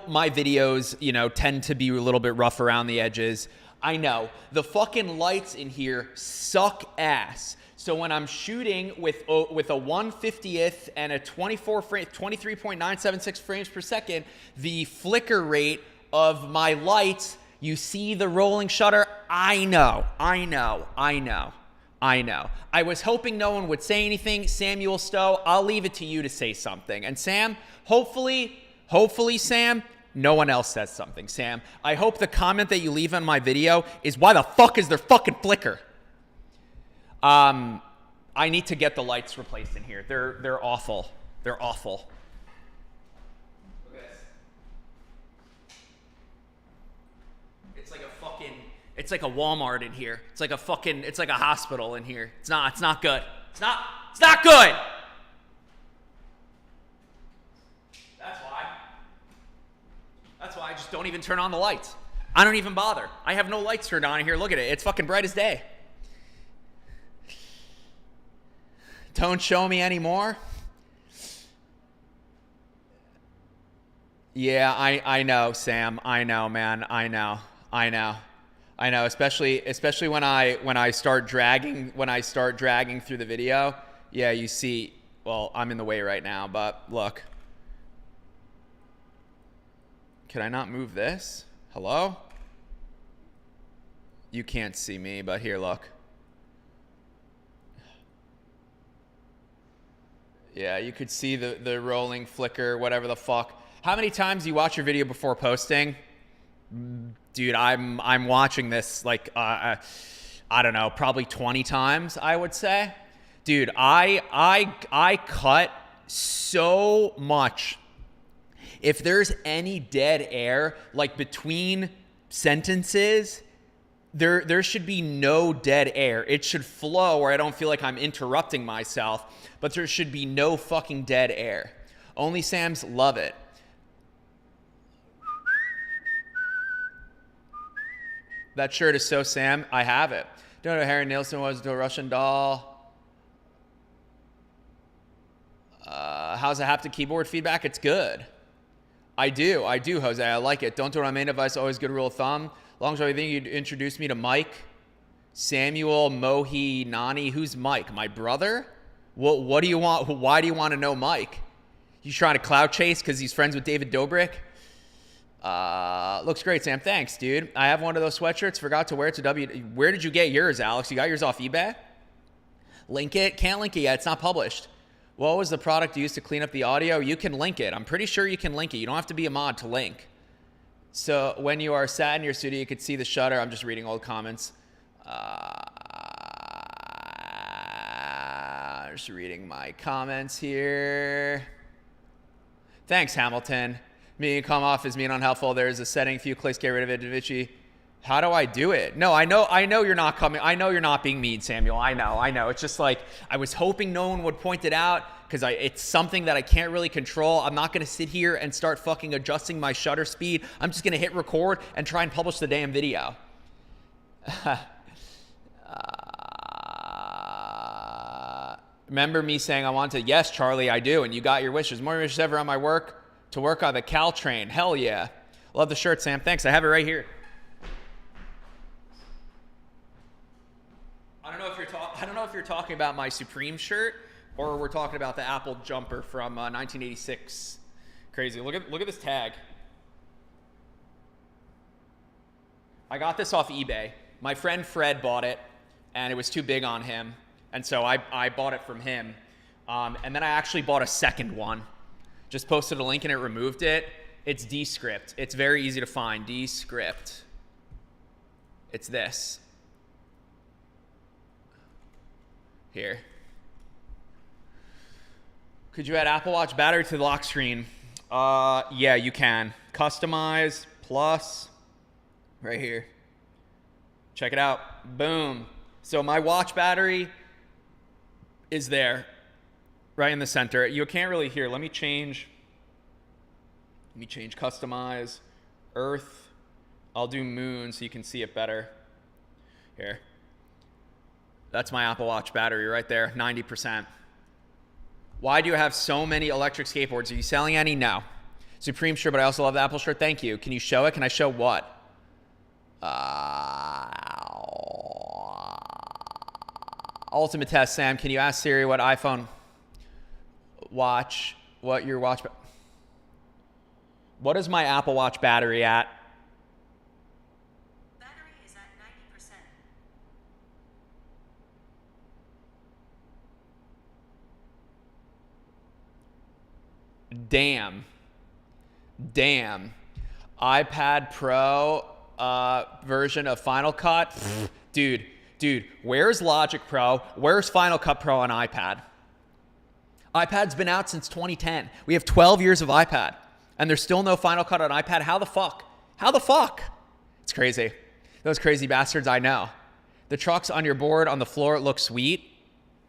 my videos, tend to be a little bit rough around the edges. I know. The fucking lights in here suck ass. So when I'm shooting with a 1/50th and a 23.976 frames per second, the flicker rate of my lights, you see the rolling shutter. I know. I was hoping no one would say anything. Samuel Stowe, I'll leave it to you to say something. And Sam, hopefully, Sam, no one else says something. Sam, I hope the comment that you leave on my video is, why the fuck is there fucking flicker? I need to get the lights replaced in here. They're awful. They're awful. It's like a Walmart in here. It's like a hospital in here. It's not good. It's not good. That's why I just don't even turn on the lights. I don't even bother. I have no lights turned on in here. Look at it. It's fucking bright as day. Don't show me anymore. Yeah, I know, Sam. I know, man. I know. Especially when I start dragging through the video. Yeah, you see. Well, I'm in the way right now, but look. Can I not move this? Hello? You can't see me, but here, look. Yeah, you could see the rolling flicker, whatever the fuck. How many times do you watch your video before posting? Dude, I'm watching this like I don't know, probably 20 times, I would say. Dude, I cut so much. If there's any dead air, like between sentences, there should be no dead air. It should flow where I don't feel like I'm interrupting myself, but there should be no fucking dead air. ONLYSAMS love it. That shirt is so Sam. I have it. Don't know who Harry Nilsson was to a Russian doll. How's the haptic keyboard feedback? It's good. I do, Jose. I like it. Don't do it on main device. Always good rule of thumb. Long as I think you'd introduce me to Mike. Samuel Mohi Nani. Who's Mike? My brother? What do you want? Why do you want to know Mike? You trying to cloud chase because he's friends with David Dobrik? Looks great, Sam. Thanks, dude. I have one of those sweatshirts. Forgot to wear it to Where did you get yours, Alex? You got yours off eBay? Link it? Can't link it yet. It's not published. What was the product used to clean up the audio? You can link it. I'm pretty sure you can link it. You don't have to be a mod to link. So when you are sat in your studio, you could see the shutter. I'm just reading old comments. Just reading my comments here. Thanks, Hamilton. Me come off as being unhelpful. There's a setting. If you click, get rid of it, Davici. How do I do it? No, I know you're not coming. I know you're not being mean, Samuel. I know. It's just like, I was hoping no one would point it out because it's something that I can't really control. I'm not going to sit here and start fucking adjusting my shutter speed. I'm just going to hit record and try and publish the damn video. Remember me saying I want to? Yes, Charlie, I do. And you got your wishes. More wishes ever on my work to work on the Caltrain. Hell yeah. Love the shirt, Sam. Thanks. I have it right here. I don't know if you're talking about my Supreme shirt or we're talking about the Apple jumper from 1986. Crazy. Look at this tag. I got this off eBay. My friend Fred bought it, and it was too big on him, and so I bought it from him. And then I actually bought a second one. Just posted a link and it removed it. It's Descript. It's very easy to find. Descript. It's this. Here. Could you add Apple Watch battery to the lock screen? Yeah, you can. Customize plus right here. Check it out. Boom. So my watch battery is there right in the center. You can't really hear. Let me change customize Earth. I'll do moon so you can see it better. Here. That's my Apple Watch battery right there, 90%. Why do you have so many electric skateboards? Are you selling any? No. Supreme shirt, but I also love the Apple shirt. Thank you. Can you show it? Can I show what? Ultimate test, Sam. Can you ask Siri what iPhone watch, what your watch, what is my Apple Watch battery at? Battery is at 90%. Damn. iPad Pro version of Final Cut. Dude, where's Logic Pro? Where's Final Cut Pro on iPad? iPad's been out since 2010. We have 12 years of iPad, and there's still no Final Cut on iPad. How the fuck? It's crazy. Those crazy bastards, I know. The trucks on your board on the floor look sweet.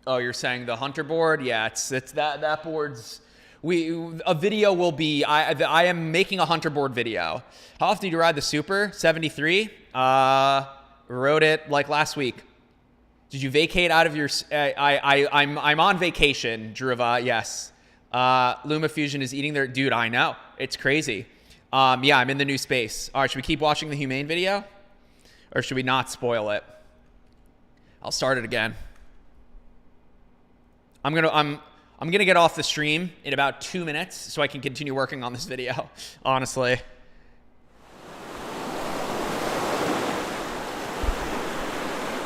Oh, you're saying the Hunter board? Yeah, it's that board's... A video will be, I am making a Hunter board video. How often do you ride the Super? 73? Rode it like last week. Did you vacate out of your, I'm on vacation, Druva, yes. LumaFusion is eating their, dude, I know. It's crazy. Yeah, I'm in the new space. All right, should we keep watching the Humane video? Or should we not spoil it? I'll start it again. I'm gonna get off the stream in about 2 minutes so I can continue working on this video, honestly.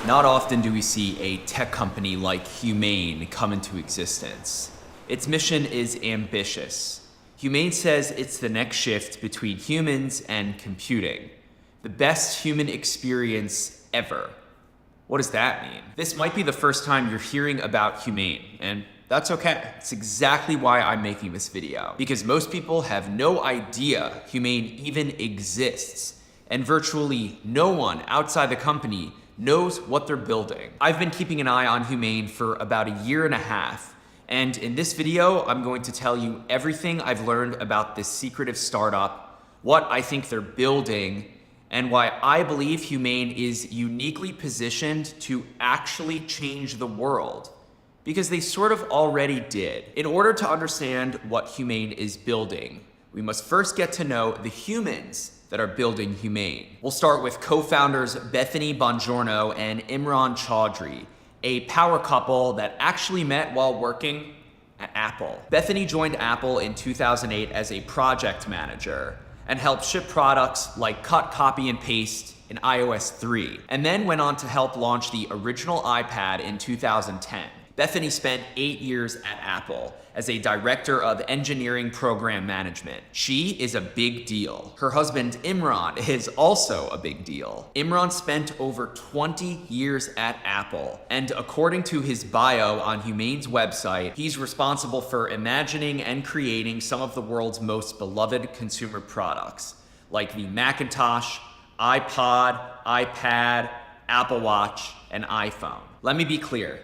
Not often do we see a tech company like Humane come into existence. Its mission is ambitious. Humane says it's the next shift between humans and computing. The best human experience ever. What does that mean? This might be the first time you're hearing about Humane, and that's okay. It's exactly why I'm making this video. Because most people have no idea Humane even exists, and virtually no one outside the company knows what they're building. I've been keeping an eye on Humane for about 1.5 years, and in this video, I'm going to tell you everything I've learned about this secretive startup, what I think they're building, and why I believe Humane is uniquely positioned to actually change the world. Because they sort of already did. In order to understand what Humane is building, we must first get to know the humans that are building Humane. We'll start with co-founders Bethany Bongiorno and Imran Chaudhry, a power couple that actually met while working at Apple. Bethany joined Apple in 2008 as a project manager and helped ship products like cut, copy, and paste in iOS 3, and then went on to help launch the original iPad in 2010. Bethany spent 8 years at Apple as a director of engineering program management. She is a big deal. Her husband, Imran, is also a big deal. Imran spent over 20 years at Apple, and according to his bio on Humane's website, he's responsible for imagining and creating some of the world's most beloved consumer products, like the Macintosh, iPod, iPad, Apple Watch, and iPhone. Let me be clear.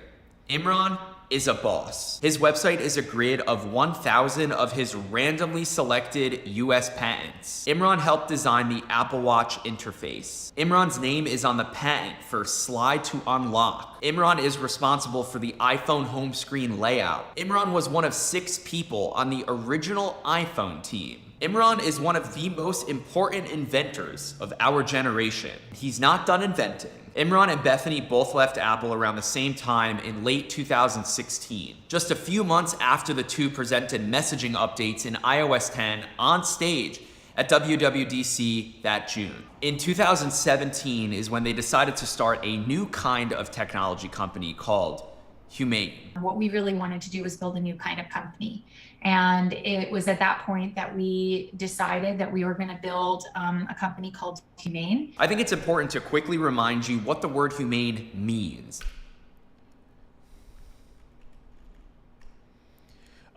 Imran is a boss. His website is a grid of 1,000 of his randomly selected US patents. Imran helped design the Apple Watch interface. Imran's name is on the patent for slide to unlock. Imran is responsible for the iPhone home screen layout. Imran was one of 6 people on the original iPhone team. Imran is one of the most important inventors of our generation. He's not done inventing. Imran and Bethany both left Apple around the same time in late 2016, just a few months after the two presented messaging updates in iOS 10 on stage at WWDC that June. In 2017 is when they decided to start a new kind of technology company called Humane. What we really wanted to do was build a new kind of company. And it was at that point that we decided that we were going to build a company called Humane. I think it's important to quickly remind you what the word humane means.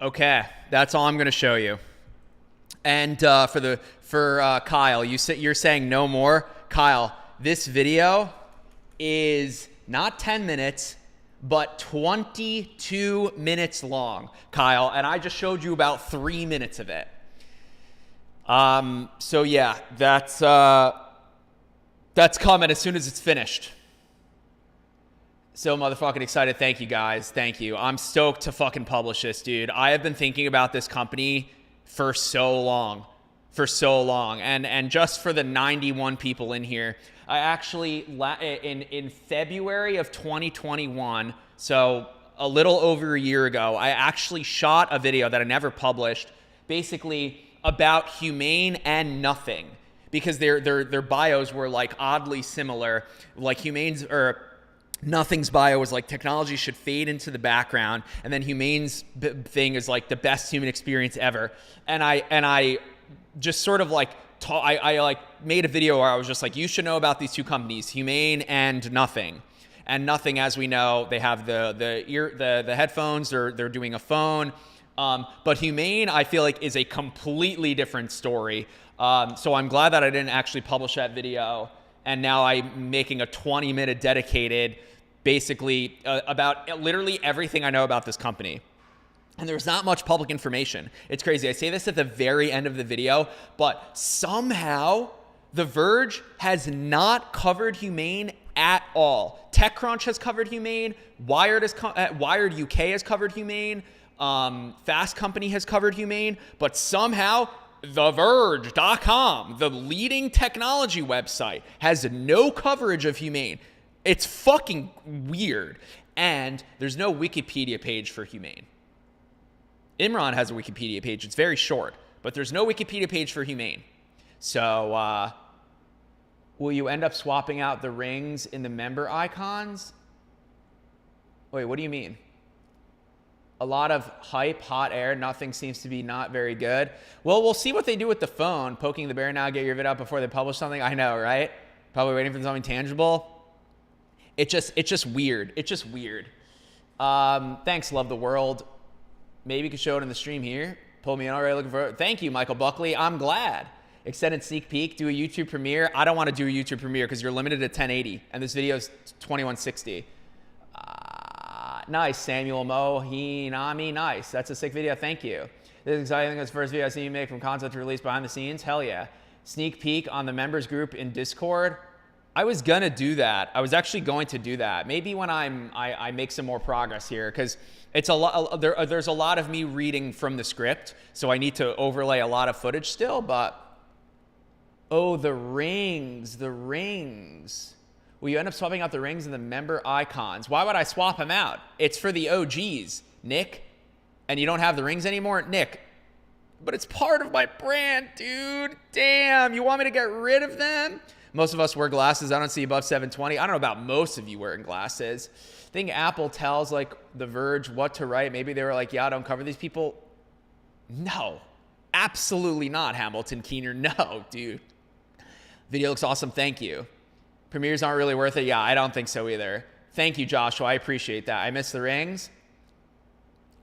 Okay, that's all I'm going to show you. And for Kyle, you're saying no more. Kyle, this video is not 10 minutes, but 22 minutes long, Kyle, and I just showed you about 3 minutes of it. So yeah, that's coming as soon as it's finished. So motherfucking excited. Thank you guys. Thank you. I'm stoked to fucking publish this, dude. I have been thinking about this company for so long. And just for the 91 people in here, I actually, in February of 2021, so a little over a year ago, I actually shot a video that I never published, basically about Humane and Nothing, because their bios were like oddly similar. Like Humane's or Nothing's bio was like technology should fade into the background, and then Humane's thing is like the best human experience ever. And I just sort of like I like made a video where I was just like, you should know about these two companies, Humane and Nothing. And Nothing, as we know, they have the headphones, they're doing a phone. But Humane, I feel like, is a completely different story. So I'm glad that I didn't actually publish that video. And now I'm making a 20-minute dedicated, basically about literally everything I know about this company. And there's not much public information. It's crazy. I say this at the very end of the video, but somehow The Verge has not covered Humane at all. TechCrunch has covered Humane. Wired UK has covered Humane. Fast Company has covered Humane. But somehow, TheVerge.com, the leading technology website, has no coverage of Humane. It's fucking weird. And there's no Wikipedia page for Humane. Imran has a Wikipedia page. It's very short, but there's no Wikipedia page for Humane. So, will you end up swapping out the rings in the member icons? Wait, what do you mean? A lot of hype, hot air, Nothing seems to be not very good. Well, we'll see what they do with the phone. Poking the bear now, get your vid up before they publish something. I know, right? Probably waiting for something tangible. It's just weird. It's just weird. Thanks, Love the World. Maybe you could show it in the stream here. Pull me in already looking for it. Thank you, Michael Buckley. I'm glad. Extended sneak peek, do a YouTube premiere. I don't want to do a YouTube premiere because you're limited to 1080, and this video is 2160. Nice, Samuel Mohinami. Nice. That's a sick video. Thank you. This is exciting. This first video I see you make from concept to release behind the scenes. Hell yeah. Sneak peek on the members group in Discord. I was gonna do that. I was actually going to do that. Maybe when I make some more progress here, because it's a lot. There's a lot of me reading from the script, so I need to overlay a lot of footage still. But oh, the rings. Will you end up swapping out the rings and the member icons? Why would I swap them out? It's for the OGs, Nick. And you don't have the rings anymore, Nick. But it's part of my brand, dude. Damn, you want me to get rid of them? Most of us wear glasses. I don't see above 720. I don't know about most of you wearing glasses. I think Apple tells like The Verge what to write. Maybe they were like, yeah, don't cover these people. No, absolutely not, Hamilton Keener. No, dude. Video looks awesome. Thank you. Premieres aren't really worth it. Yeah, I don't think so either. Thank you, Joshua. I appreciate that. I miss the rings.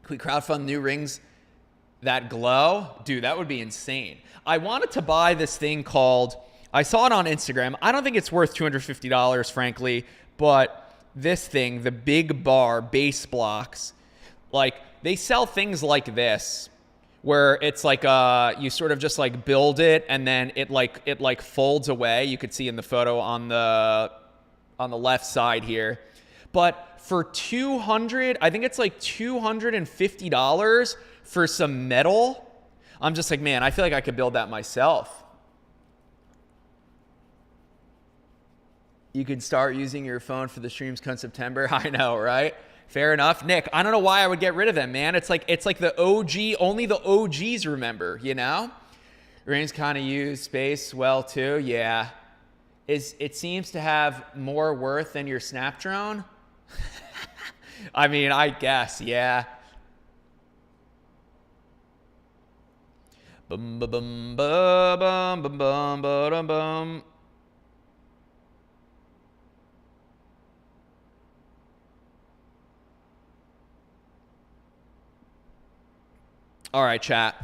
Can we crowdfund new rings that glow? Dude, that would be insane. I wanted to buy this thing called, I saw it on Instagram. I don't think it's worth $250, frankly, but this thing, the Big Bar Base Blocks, like they sell things like this where it's like you sort of just like build it and then it like folds away. You could see in the photo on the left side here. But for $200, I think it's like $250 for some metal. I'm just like, man, I feel like I could build that myself. You could start using your phone for the streams come September. I know, right? Fair enough. Nick, I don't know why I would get rid of them, man. It's like the OG, only the OGs remember, you know? Rings kind of use space well too. Yeah. It seems to have more worth than your Snap drone. I mean, I guess, yeah. Bum bum bum bum bum bum bum bum. All right, chat.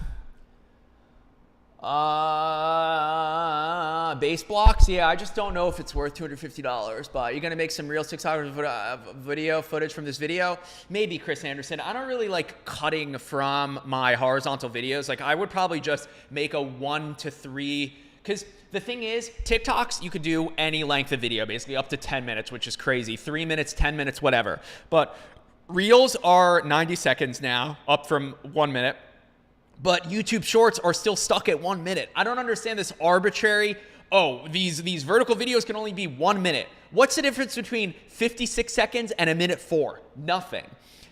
Base blocks, yeah, I just don't know if it's worth $250, but you're gonna make some real 6 hours of video footage from this video? Maybe, Chris Anderson. I don't really like cutting from my horizontal videos. Like I would probably just make a 1 to 3, because the thing is, TikToks, you could do any length of video, basically up to 10 minutes, which is crazy. 3 minutes, 10 minutes, whatever. But Reels are 90 seconds now, up from 1 minute. But YouTube Shorts are still stuck at 1 minute. I don't understand this arbitrary, oh, these vertical videos can only be 1 minute. What's the difference between 56 seconds and 1:04? Nothing.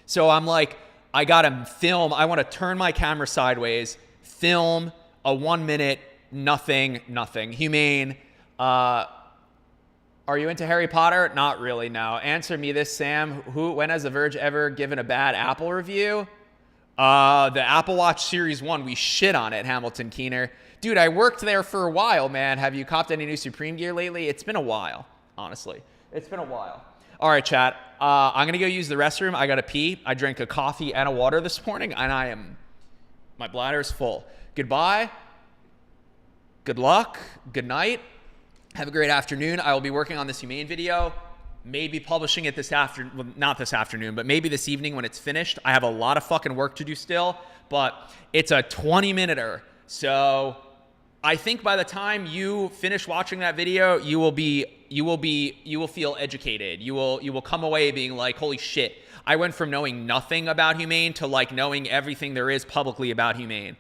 So I'm like, I gotta film. I want to turn my camera sideways, film a 1 minute, nothing. Humane. Are you into Harry Potter? Not really, no. Answer me this, Sam. When has The Verge ever given a bad Apple review? The Apple Watch Series 1, we shit on it, Hamilton Keener. Dude, I worked there for a while, man. Have you copped any new Supreme gear lately? It's been a while, honestly. It's been a while. All right, chat. I'm going to go use the restroom. I got to pee. I drank a coffee and a water this morning, and my bladder is full. Goodbye. Good luck. Good night. Have a great afternoon. I will be working on this Humane video. Maybe publishing it this afternoon, well, not this afternoon, but maybe this evening when it's finished. I have a lot of fucking work to do still, but it's a 20-minuter. So I think by the time you finish watching that video, you will feel educated. You will come away being like, holy shit, I went from knowing nothing about Humane to like knowing everything there is publicly about Humane.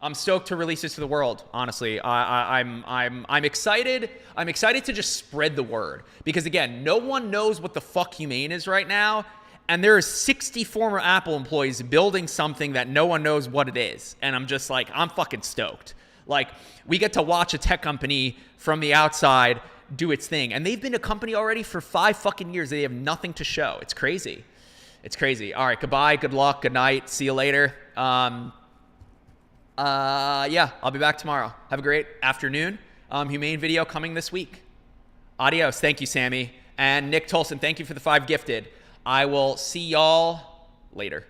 I'm stoked to release this to the world, honestly. I'm excited. I'm excited to just spread the word. Because again, no one knows what the fuck Humane is right now. And there are 60 former Apple employees building something that no one knows what it is. And I'm just like, I'm fucking stoked. Like, we get to watch a tech company from the outside do its thing. And they've been a company already for 5 fucking years. They have nothing to show. It's crazy. It's crazy. All right, goodbye, good luck, good night. See you later. Yeah, I'll be back tomorrow. Have a great afternoon. Humane video coming this week. Adios. Thank you, Sammy. And Nick Tolson, thank you for the 5 gifted. I will see y'all later.